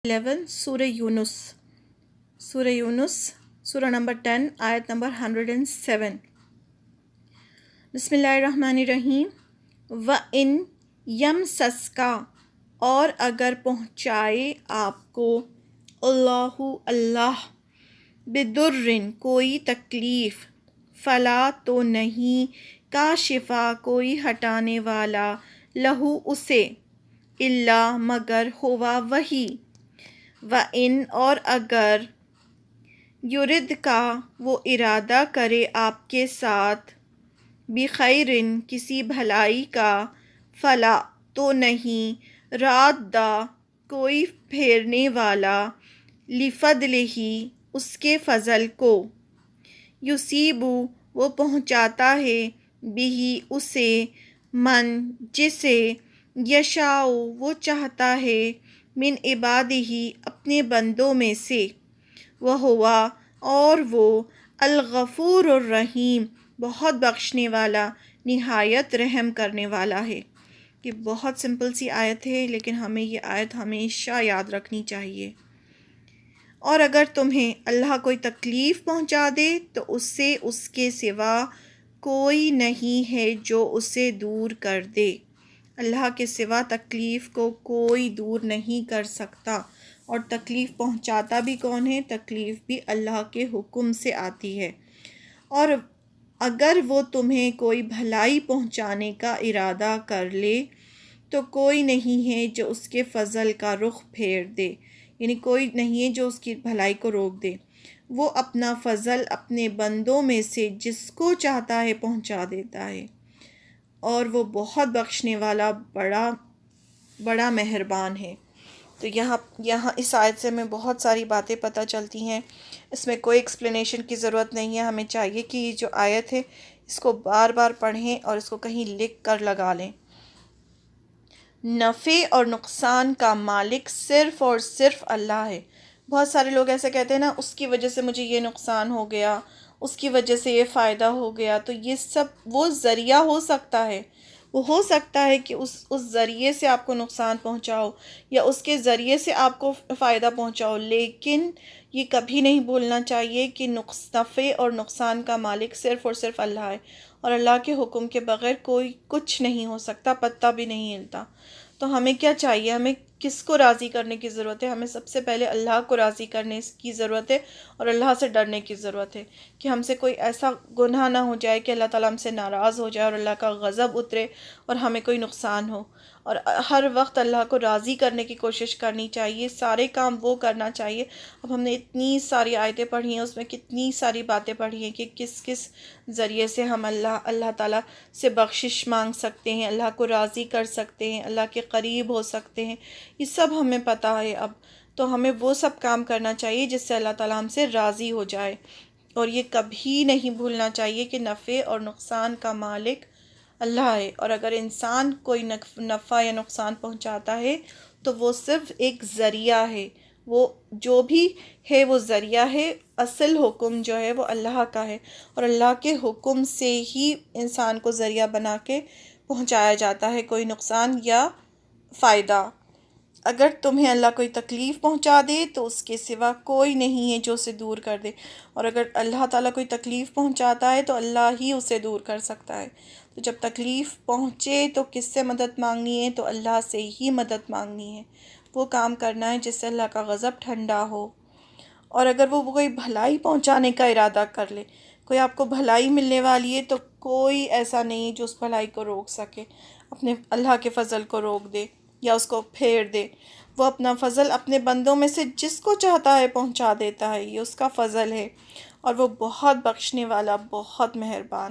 11 سورہ یونس سورہ نمبر 10 آیت نمبر 107۔ بسم اللہ الرحمن الرحیم۔ وَإِنْ يَمْسَسْكَ، اور اگر پہنچائے آپ کو، اللہ بِضُرٍّ کوئی تکلیف، فلا تو نہیں، کاشفا کوئی ہٹانے والا، لہو اسے، الا مگر، ہوا وہی، وَإِنْ اور اگر، یُرِدْکَ وہ ارادہ کرے آپ کے ساتھ، بِخَیْرٍ کسی بھلائی کا، فلا تو نہیں، رادّ کوئی پھیرنے والا، لِفَضْلِہ اس کے فضل کو، یُصِیبُ وہ پہنچاتا ہے، بِہ اسے، من جسے، یشاء وہ چاہتا ہے، من عبادہ اپنے بندوں میں سے، وہو اور وہ، الغفور الرحیم بہت بخشنے والا، نہایت رحم کرنے والا ہے۔ یہ بہت سمپل سی آیت ہے، لیکن ہمیں یہ آیت ہمیشہ یاد رکھنی چاہیے۔ اور اگر تمہیں اللہ کوئی تکلیف پہنچا دے تو اس سے اس کے سوا کوئی نہیں ہے جو اسے دور کر دے۔ اللہ کے سوا تکلیف کو کوئی دور نہیں کر سکتا، اور تکلیف پہنچاتا بھی کون ہے؟ تکلیف بھی اللہ کے حکم سے آتی ہے۔ اور اگر وہ تمہیں کوئی بھلائی پہنچانے کا ارادہ کر لے تو کوئی نہیں ہے جو اس کے فضل کا رخ پھیر دے، یعنی کوئی نہیں ہے جو اس کی بھلائی کو روک دے۔ وہ اپنا فضل اپنے بندوں میں سے جس کو چاہتا ہے پہنچا دیتا ہے، اور وہ بہت بخشنے والا، بڑا مہربان ہے۔ تو یہاں اس آیت سے ہمیں بہت ساری باتیں پتہ چلتی ہیں۔ اس میں کوئی ایکسپلینیشن کی ضرورت نہیں ہے، ہمیں چاہیے کہ یہ جو آیت ہے اس کو بار بار پڑھیں اور اس کو کہیں لکھ کر لگا لیں۔ نفع اور نقصان کا مالک صرف اور صرف اللہ ہے۔ بہت سارے لوگ ایسے کہتے ہیں نا، اس کی وجہ سے مجھے یہ نقصان ہو گیا، اس کی وجہ سے یہ فائدہ ہو گیا، تو یہ سب وہ ذریعہ ہو سکتا ہے، وہ ہو سکتا ہے کہ اس ذریعے سے آپ کو نقصان پہنچاؤ یا اس کے ذریعے سے آپ کو فائدہ پہنچاؤ، لیکن یہ کبھی نہیں بھولنا چاہیے کہ نفع اور نقصان کا مالک صرف اور صرف اللہ ہے، اور اللہ کے حکم کے بغیر کوئی کچھ نہیں ہو سکتا، پتہ بھی نہیں ہلتا۔ تو ہمیں کیا چاہیے؟ ہمیں کس کو راضی کرنے کی ضرورت ہے؟ ہمیں سب سے پہلے اللہ کو راضی کرنے کی ضرورت ہے، اور اللہ سے ڈرنے کی ضرورت ہے کہ ہم سے کوئی ایسا گناہ نہ ہو جائے کہ اللہ تعالیٰ ہم سے ناراض ہو جائے اور اللہ کا غضب اترے اور ہمیں کوئی نقصان ہو۔ اور ہر وقت اللہ کو راضی کرنے کی کوشش کرنی چاہیے، سارے کام وہ کرنا چاہیے۔ اب ہم نے اتنی ساری آیتیں پڑھی ہیں، اس میں کتنی ساری باتیں پڑھی ہیں کہ کس کس ذریعے سے ہم اللہ تعالیٰ سے بخشش مانگ سکتے ہیں، اللہ کو راضی کر سکتے ہیں، اللہ کے قریب ہو سکتے ہیں، یہ سب ہمیں پتہ ہے اب۔ تو ہمیں وہ سب کام کرنا چاہیے جس سے اللہ تعالیٰ ہم سے راضی ہو جائے، اور یہ کبھی نہیں بھولنا چاہیے کہ نفع اور نقصان کا مالک اللہ ہے۔ اور اگر انسان کوئی نفع یا نقصان پہنچاتا ہے تو وہ صرف ایک ذریعہ ہے، وہ جو بھی ہے وہ ذریعہ ہے، اصل حکم جو ہے وہ اللہ کا ہے، اور اللہ کے حکم سے ہی انسان کو ذریعہ بنا کے پہنچایا جاتا ہے کوئی نقصان یا فائدہ۔ اگر تمہیں اللہ کوئی تکلیف پہنچا دے تو اس کے سوا کوئی نہیں ہے جو اسے دور کر دے، اور اگر اللہ تعالیٰ کوئی تکلیف پہنچاتا ہے تو اللہ ہی اسے دور کر سکتا ہے۔ تو جب تکلیف پہنچے تو کس سے مدد مانگنی ہے؟ تو اللہ سے ہی مدد مانگنی ہے، وہ کام کرنا ہے جس سے اللہ کا غضب ٹھنڈا ہو۔ اور اگر وہ کوئی بھلائی پہنچانے کا ارادہ کر لے، کوئی آپ کو بھلائی ملنے والی ہے، تو کوئی ایسا نہیں ہے جو اس بھلائی کو روک سکے، اپنے اللہ کے فضل کو روک دے یا اس کو پھیر دے۔ وہ اپنا فضل اپنے بندوں میں سے جس کو چاہتا ہے پہنچا دیتا ہے، یہ اس کا فضل ہے، اور وہ بہت بخشنے والا، بہت مہربان۔